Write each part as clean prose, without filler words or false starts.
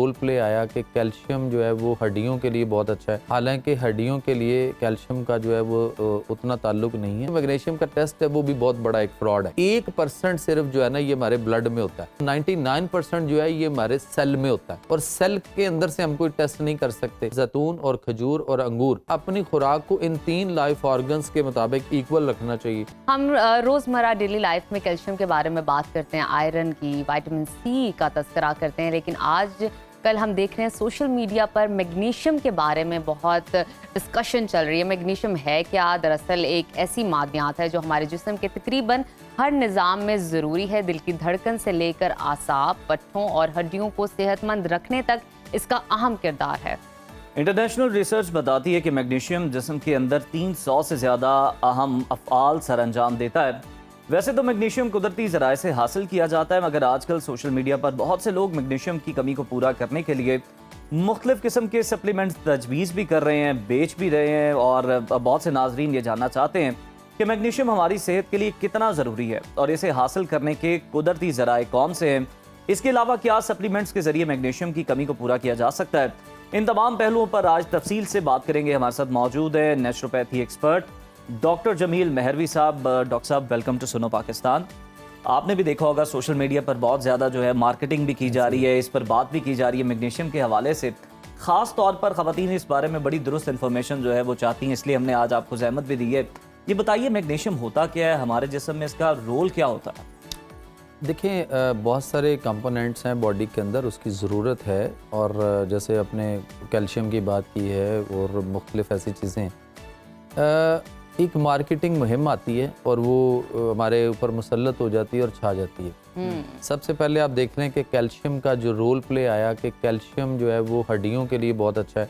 Role play आया कि calcium जो है वो हड्डियों के लिए बहुत अच्छा है, हालांकि हड्डियों के लिए कैल्शियम का जो है वो उतना ताल्लुक नहीं है। मैग्नीशियम का टेस्ट है वो भी बहुत बड़ा एक फ्रॉड है। 1% सिर्फ जो है ना ये हमारे ब्लड में होता है, 99% जो है ये हमारे सेल में होता है, और सेल के अंदर से हम कोई टेस्ट नहीं कर सकते। जैतून और खजूर और अंगूर, अपनी खुराक को इन 3 लाइफ ऑर्गन्स के मुताबिक इक्वल रखना चाहिए। हम रोजमर्रा डेली लाइफ में कैल्शियम के बारे में बात करते हैं, आयरन की, विटामिन सी का तस्करा करते हैं, लेकिन आज कल हम देख रहे हैं सोशल मीडिया पर मैग्नीशियम के बारे में बहुत डिस्कशन चल रही है। मैग्नीशियम है क्या? दरअसल एक ऐसी मादनियात है जो हमारे जिस्म के तकरीबन हर निज़ाम में ज़रूरी है। दिल की धड़कन से लेकर आसाब, पट्ठों और हड्डियों को सेहतमंद रखने तक इसका अहम किरदार है। इंटरनेशनल रिसर्च बताती है कि मैग्नीशियम जिस्म के अंदर 300 से ज़्यादा अहम अफ़आल सर अंजाम देता है। वैसे तो मैग्नीशियम कुदरती ज़राए से हासिल किया जाता है, मगर आजकल सोशल मीडिया पर बहुत से लोग मैग्नीशियम की कमी को पूरा करने के लिए मुख्तलिफ किस्म के सप्लीमेंट्स तजवीज़ भी कर रहे हैं, बेच भी रहे हैं, और बहुत से नाजरीन ये जानना चाहते हैं कि मैग्नीशियम हमारी सेहत के लिए कितना ज़रूरी है और इसे हासिल करने के कुदरती ज़राए कौन से हैं। इसके अलावा क्या सप्लीमेंट्स के जरिए मैग्नीशियम की कमी को पूरा किया जा सकता है। इन तमाम पहलुओं पर आज तफसील से बात करेंगे। हमारे साथ मौजूद है नेचुरोपैथी एक्सपर्ट डॉक्टर जमील मेहरवी साहब। डॉक्टर साहब, वेलकम टू सुनो पाकिस्तान। आपने भी देखा होगा सोशल मीडिया पर बहुत ज़्यादा जो है मार्केटिंग भी की जा रही है, इस पर बात भी की जा रही है मैग्नीशियम के हवाले से। ख़ास तौर पर ख़वातीन इस बारे में बड़ी दुरुस्त इन्फॉर्मेशन जो है वो चाहती हैं, इसलिए हमने आज आपको ज़हमत भी दी है। ये बताइए मैग्नीशियम होता क्या है, हमारे जिस्म में इसका रोल क्या होता है? देखिए, बहुत सारे कंपोनेंट्स हैं बॉडी के अंदर, उसकी ज़रूरत है। और जैसे अपने कैल्शियम की बात की है और मुख्तलिफ ऐसी चीज़ें, एक मार्केटिंग मुहिम आती है और वो हमारे ऊपर मुसल्लत हो जाती है और छा जाती है। सबसे पहले आप देख लें कि कैल्शियम का जो रोल प्ले आया कि कैल्शियम जो है वो हड्डियों के लिए बहुत अच्छा है,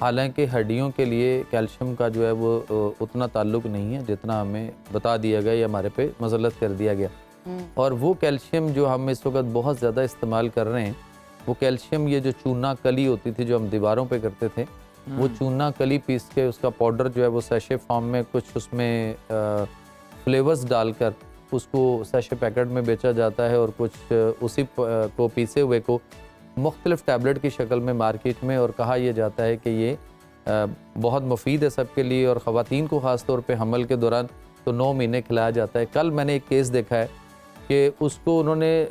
हालांकि हड्डियों के लिए कैल्शियम का जो है वो उतना ताल्लुक नहीं है जितना हमें बता दिया गया या हमारे पे मुसल्लत कर दिया गया। और वो कैल्शियम जो हम इस वक्त बहुत ज़्यादा इस्तेमाल कर रहे हैं, वो कैल्शियम, ये जो चूना कली होती थी जो हम दीवारों पे करते थे, वो चूना कली पीस के उसका पाउडर जो है वो सैशे फॉर्म में कुछ उसमें फ्लेवर्स डालकर उसको सैशे पैकेट में बेचा जाता है, और कुछ उसी को पीसे हुए को मुख्तलिफ टैबलेट की शक्ल में मार्केट में, और कहा यह जाता है कि ये बहुत मुफीद है सबके लिए, और ख़वातीन को ख़ास तौर पे हमल के दौरान तो 9 महीने खिलाया जाता है। कल मैंने एक केस देखा है कि उसको उन्होंने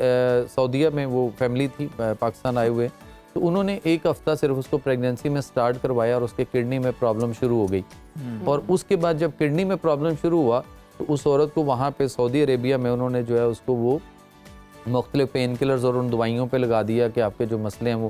सऊदीया में, वो फैमिली थी पाकिस्तान आए हुए, तो उन्होंने 1 हफ़्ता सिर्फ उसको प्रेगनेंसी में स्टार्ट करवाया और उसके किडनी में प्रॉब्लम शुरू हो गई। और उसके बाद जब किडनी में प्रॉब्लम शुरू हुआ तो उस औरत को वहाँ पे सऊदी अरेबिया में उन्होंने जो है उसको वो मुख्तलिफ पेन किलर्स और उन दवाइयों पे लगा दिया कि आपके जो मसले हैं वो,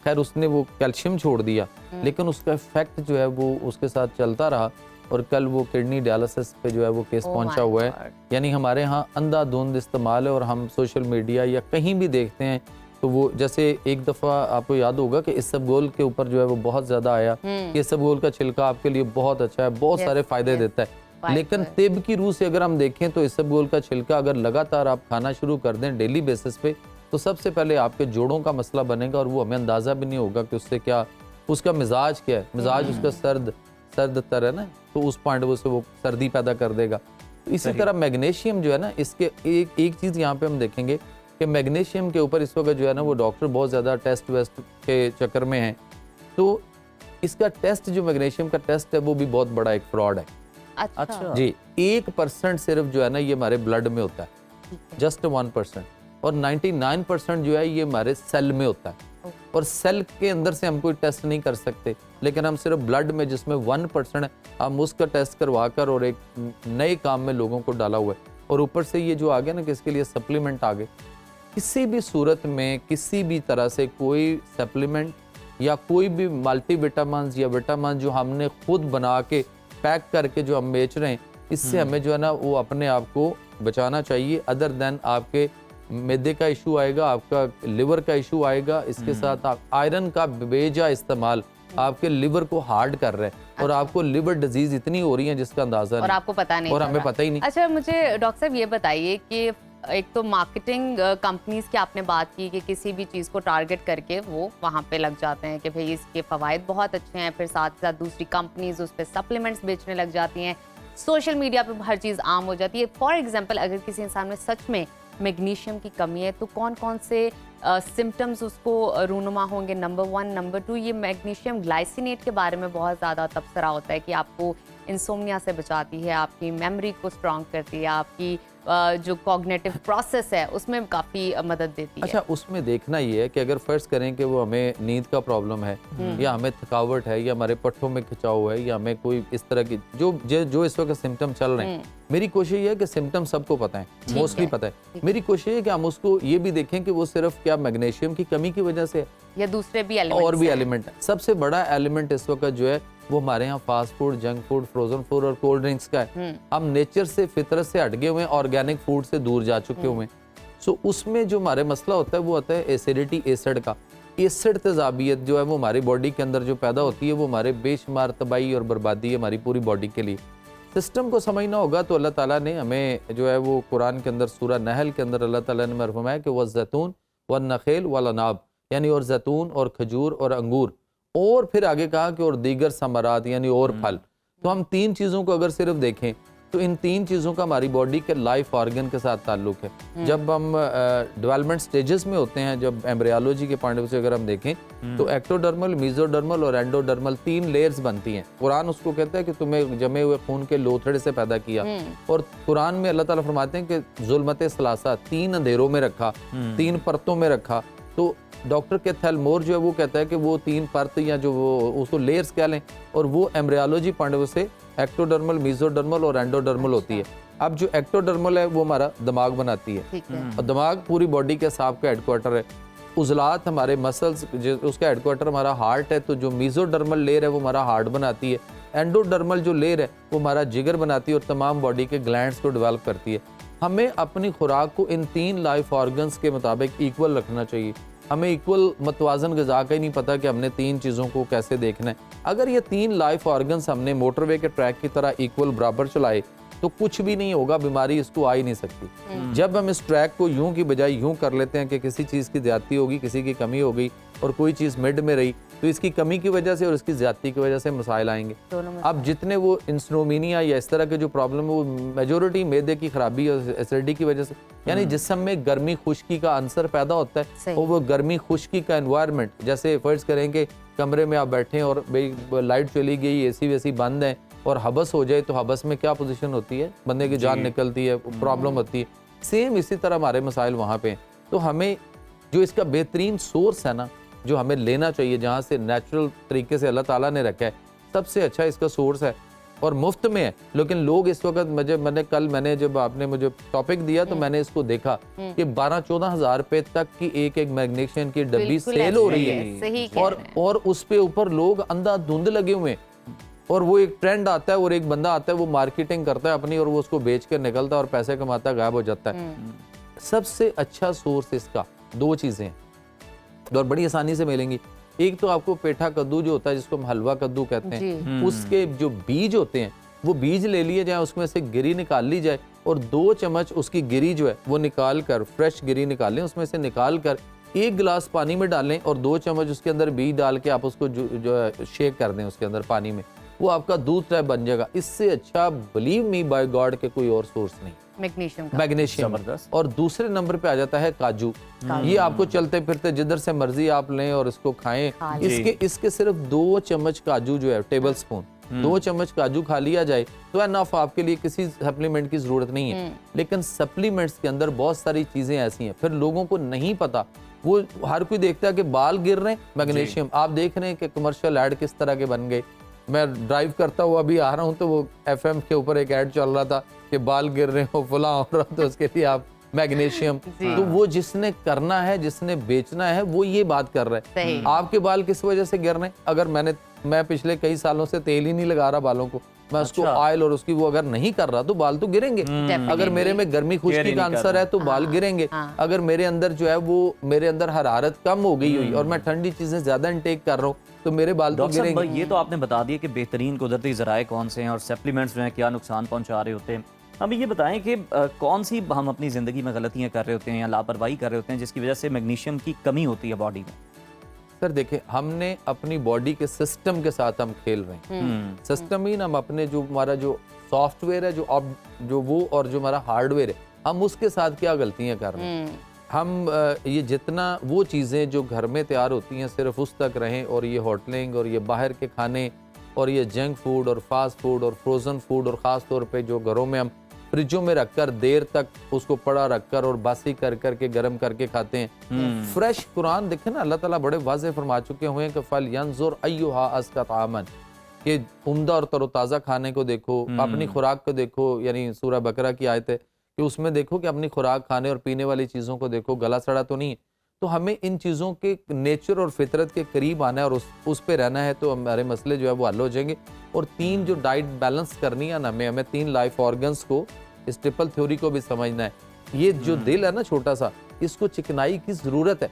खैर उसने वो कैल्शियम छोड़ दिया, लेकिन उसका इफेक्ट जो है वो उसके साथ चलता रहा, और कल वो किडनी डायलिसिस पे जो है वो केस पहुंचा हुआ है। यानी हमारे यहाँ अंधाधुंध इस्तेमाल है, और हम सोशल मीडिया या कहीं भी देखते हैं तो वो, जैसे एक दफ़ा आपको याद होगा कि इसबगोल के ऊपर जो है वो बहुत ज़्यादा आया कि इसबगोल का छिलका आपके लिए बहुत अच्छा है, बहुत सारे फ़ायदे देता है। लेकिन तिब की रूह से अगर हम देखें तो इसबगोल का छिलका अगर लगातार आप खाना शुरू कर दें डेली बेसिस पे, तो सबसे पहले आपके जोड़ों का मसला बनेगा, और वो हमें अंदाज़ा भी नहीं होगा कि उससे क्या, उसका मिजाज क्या है। मिजाज उसका सर्द तर है ना, तो उस पॉइंट से वो सर्दी पैदा कर देगा। तो इसी तरह मैग्नीशियम जो है ना, इसके एक चीज़ यहाँ पे हम देखेंगे कि मैग्नीशियम के ऊपर इस वक्त जो है ना वो डॉक्टर बहुत ज़्यादा टेस्ट वेस्ट के चक्कर में हैं, तो इसका टेस्ट, जो मैग्नीशियम का टेस्ट है वो भी बहुत बड़ा एक फ्रॉड है। अच्छा जी, 1% सिर्फ जो है ना ये हमारे ब्लड में होता है, जस्ट 1%, और 99% जो है ये हमारे सेल में होता है, और सेल के अंदर से हम कोई टेस्ट नहीं कर सकते, लेकिन हम सिर्फ ब्लड में जिसमें 1% है, हम उसका टेस्ट करवा कर और एक नए काम में लोगों को डाला हुआ है। और ऊपर से ये जो आ गया ना कि इसके लिए सप्लीमेंट आ गए, किसी भी सूरत में किसी भी तरह से कोई सप्लीमेंट या कोई भी मल्टीविटामिन्स या विटामिन जो हमने खुद बना के पैक करके जो हम बेच रहे हैं, इससे हमें जो है ना वो अपने आप को बचाना चाहिए। अदर देन आपके मैदे का इशू आएगा, आपका लिवर का इशू आएगा, इसके साथ आप आयरन का बेजा इस्तेमाल आपके लिवर को हार्ड कर रहे हैं, और आपको लिवर डिजीज इतनी हो रही है जिसका अंदाजा और आपको पता नहीं, और हमें पता ही नहीं। अच्छा, मुझे डॉक्टर साहब ये बताइए कि एक तो मार्केटिंग कंपनीज की आपने बात की कि किसी भी चीज़ को टारगेट करके वो वहाँ पे लग जाते हैं कि भाई इसके फ़वाइद बहुत अच्छे हैं, फिर साथ साथ दूसरी कंपनीज उस पर सप्लीमेंट्स बेचने लग जाती हैं, सोशल मीडिया पे हर चीज़ आम हो जाती है। फॉर एग्जांपल, अगर किसी इंसान में सच में मैग्नीशियम की कमी है तो कौन कौन से सिम्टम्स उसको रूनुमा होंगे? नंबर 1, नंबर 2, ये मैग्नीशियम ग्लाइसिनेट के बारे में बहुत ज़्यादा तबसरा होता है कि आपको इंसोम्निया से बचाती है, आपकी मेमोरी को स्ट्रॉन्ग करती है, आपकी जो कॉग्निटिव प्रोसेस है उसमें काफ़ी मदद देती है। अच्छा, उसमें देखना ये है कि अगर फर्ज करें कि वो हमें नींद का प्रॉब्लम है या हमें थकावट है या हमारे पट्टों में खिंचाव है या हमें कोई इस तरह की जो इस वक्त सिम्टम चल रहे हैं, मेरी कोशिश ये है कि सिम्टम सबको पता है, मोस्टली पता है। मेरी कोशिश है कि हम उसको ये भी देखें कि वो सिर्फ क्या मैग्नीशियम की कमी की वजह से या दूसरे भी एलिमेंट्स और भी एलिमेंट है। सबसे बड़ा एलिमेंट इस वक्त जो है वो हमारे यहाँ fast food, junk food, frozen food और कोल्ड ड्रिंक्स का है। हम नेचर से, फितरत से हट गए हुए हैं, ऑर्गेनिक फूड से दूर जा चुके हुए हैं। सो उसमें जो हमारे मसला होता है वो होता है एसिडिटी, एसिड का। एसिड तेजाबियत जो है वो हमारी बॉडी के अंदर जो पैदा होती है वो हमारे बेशुमार तबाही और बर्बादी है हमारी पूरी बॉडी के लिए। सिस्टम को समझना होगा तो अल्लाह ताला ने हमें जो है वो कुरान के अंदर सूरह नहल के अंदर अल्लाह ताला ने फरमाया कि वह जैतून व नखेल व अनाब, यानी और जैतून और खजूर और अंगूर, और फिर आगे कहा कि और दीगर समरात यानी और फल। तो हम तीन चीज़ों को अगर सिर्फ देखें तो इन तीन चीज़ों का हमारी बॉडी के लाइफ ऑर्गन के साथ ताल्लुक है। जब हम डेवलपमेंट स्टेजेस में होते हैं, जब एम्ब्रियोलॉजी के पॉइंट से अगर हम देखें तो एक्टोडर्मल, मेसोडर्मल और एंडोडर्मल 3 लेयर्स बनती हैं। कुरान उसको कहता है कि तुम्हें जमे हुए खून के लोथड़े से पैदा किया, और कुरान में अल्लाह ताला फरमाते हैं कि जुल्मत सलासा, 3 अंधेरों में रखा, 3 परतों में रखा। तो डॉक्टर कैथल मोर जो है वो कहता है कि वो 3 परत या जो वो उसको लेयर्स कह लें, और वो एम्ब्रियोलॉजी पॉइंट ऑफ व्यू से एक्टोडर्मल, मेसोडर्मल और एंडोडर्मल होती है। अब जो एक्टोडर्मल है वो हमारा दिमाग बनाती है, और दिमाग पूरी बॉडी के साफ का हेडक्वार्टर है। उजलात हमारे मसल्स, उसका हेडक्वार्टर हमारा हार्ट है। तो जो मेसोडर्मल लेयर है वो हमारा हार्ट बनाती है। एंडोडर्मल जो लेयर है वो हमारा जिगर बनाती है और तमाम बॉडी के ग्लैंड्स को डेवलप करती है। हमें अपनी खुराक को इन 3 लाइफ ऑर्गन्स के मुताबिक इक्वल रखना चाहिए। हमें इक्वल मतवाजन ग़िज़ा का ही नहीं पता कि हमने 3 चीज़ों को कैसे देखना है। अगर ये 3 लाइफ ऑर्गन्स हमने मोटरवे के ट्रैक की तरह इक्वल बराबर चलाए तो कुछ भी नहीं होगा, बीमारी इसको आ ही नहीं सकती। जब हम इस ट्रैक को यूं की बजाय यूं कर लेते हैं कि किसी चीज़ की ज़्यादती होगी, किसी की कमी हो गई और कोई चीज़ मिड में रही, तो इसकी कमी की वजह से और इसकी ज़्यादती की वजह से मसाइल आएंगे। अब जितने वो इंसोमिनिया या इस तरह के जो प्रॉब्लम है वो मेजोरिटी मैदे की खराबी और एसिडिटी की वजह से, यानी जिस्म में गर्मी खुश्की का अंसर पैदा होता है, और वो गर्मी खुश्की का एनवायरनमेंट, जैसे फर्ज करें कि कमरे में आप बैठे और लाइट चली गई, एसी वेसी बंद है और हबस हो जाए, तो हबस में क्या पोजीशन होती है, बंदे की जान निकलती है, प्रॉब्लम होती है। सेम इसी तरह हमारे मसाइल वहाँ पे हैं। तो हमें जो इसका बेहतरीन सोर्स है ना, जो हमें लेना चाहिए, जहाँ से नेचुरल तरीके से अल्लाह ताला ने रखा है, सबसे अच्छा इसका सोर्स है और मुफ्त में है। लेकिन लोग इस वक्त मैंने जब आपने मुझे टॉपिक दिया तो मैंने इसको देखा कि 12-14 हज़ार रुपए तक की एक मैग्नीशियम की डब्बी सेल हो रही है, और उस पे ऊपर लोग अंधाधुंध लगे हुए हैं। और वो एक ट्रेंड आता है और एक बंदा आता है, वो मार्केटिंग करता है अपनी और वो उसको बेच कर निकलता है और पैसे कमाता है, गायब हो जाता है। सबसे अच्छा सोर्स इसका 2 चीज़ें हैं और बड़ी आसानी से मिलेंगी। एक तो आपको पेठा कद्दू जो होता है, जिसको हम हलवा कद्दू कहते हैं, उसके जो बीज होते हैं वो बीज ले लिए जाए, उसमें से गिरी निकाल ली जाए और 2 चम्मच उसकी गिरी जो है वो निकाल कर, फ्रेश गिरी निकालें, उसमें से निकाल कर 1 गिलास पानी में डालें और 2 चम्मच उसके अंदर बीज डाल के आप उसको जो है शेक कर दें उसके अंदर पानी में, वो आपका दूध टाइप बन जाएगा। इससे अच्छा बिलीव मी बाय गॉड के कोई और सोर्स नहीं मैग्नीशियम। और दूसरे नंबर पे आ जाता है काजू। ये आपको चलते फिरते जिधर से मर्जी आप लें और इसको खाएं। इसके सिर्फ 2 चम्मच काजू जो है, टेबल स्पून 2 चम्मच काजू खा लिया जाए तो एनफ, आपके लिए किसी सप्लीमेंट की जरूरत नहीं है। लेकिन सप्लीमेंट्स के अंदर बहुत सारी चीजें ऐसी हैं, फिर लोगों को नहीं पता। वो हर कोई देखता है कि बाल गिर रहे हैं, मैग्नीशियम। आप देख रहे हैं कि कमर्शियल ऐड किस तरह के बन गए। मैं ड्राइव करता हुआ अभी आ रहा हूँ तो वो FM के ऊपर एक ऐड चल रहा था कि बाल गिर रहे हो, फला हो रहा, तो उसके लिए आप मैग्नीशियम। तो वो जिसने करना है, जिसने बेचना है, वो ये बात कर रहा है। आपके बाल किस वजह से गिर रहे हैं? अगर मैं पिछले कई सालों से तेल ही नहीं लगा रहा बालों को, मैं उसको ऑयल और उसकी वो अगर नहीं कर रहा तो बाल तो गिरेंगे। अगर मेरे में गर्मी खुश्की का आंसर है तो बाल गिरेंगे। अगर मेरे अंदर जो है वो मेरे अंदर हरारत कम हो गई हुई और मैं ठंडी चीजें ज्यादा इंटेक कर रहा हूँ तो मेरे बाल तो गिरेंगे। ये तो आपने बता दिया कि बेहतरीन कुदरती ज़राए कौन से हैं और सप्लीमेंट्स जो हैं क्या नुकसान पहुंचा रहे होते हैं। हमें ये बताएं कि कौन सी हम अपनी ज़िंदगी में गलतियां कर रहे होते हैं या लापरवाही कर रहे होते हैं जिसकी वजह से मैग्नीशियम की कमी होती है बॉडी में। सर देखिए, हमने अपनी बॉडी के सिस्टम के साथ हम खेल रहे हैं। सिस्टम ही हम अपने जो हमारा जो सॉफ्टवेयर है, जो वो और जो हमारा हार्डवेयर है, हम उसके साथ क्या गलतियां कर रहे हैं। हम ये जितना वो चीज़ें जो घर में तैयार होती हैं सिर्फ उस तक रहें, और ये होटलिंग और ये बाहर के खाने और ये जंक फूड और फास्ट फूड और फ्रोज़न फूड, और ख़ास तौर पे जो घरों में हम फ्रिजों में रखकर देर तक उसको पड़ा रखकर और बासी कर करके गर्म करके खाते हैं। फ्रेश कुरान देखें ना, अल्लाह ताला बड़े वाज़ेह फरमा चुके हुए हैं कि फल यंजुर अय्युहा अस्कत आमन, कि उम्दा और तरोताज़ा खाने को देखो, अपनी खुराक को देखो। यानी सूरह बकरा की आयत है कि उसमें देखो कि अपनी खुराक, खाने और पीने वाली चीज़ों को देखो, गला सड़ा तो नहीं। तो हमें इन चीज़ों के नेचर और फितरत के करीब आना है और उस पे रहना है, तो हमारे मसले जो है वो हल हो जाएंगे। और 3 जो डाइट बैलेंस करनी है ना, हमें 3 लाइफ ऑर्गन्स को, इस ट्रिपल थ्योरी को भी समझना है। ये जो दिल है ना छोटा सा, इसको चिकनाई की जरूरत है,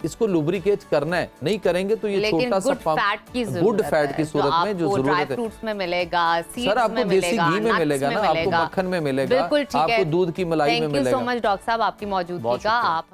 इसको लुब्रिकेट करना है। नहीं करेंगे तो ये छोटा सा गुड फैट की सूरत में जो जरूरत है, फ्रूट्स में मिलेगा, सर आपको देसी घी में मिलेगा ना, आपको मक्खन में मिलेगा, आपको दूध की मलाई में मिलेगा। Thank you so much doctor साहब आपकी मौजूदगी का। आप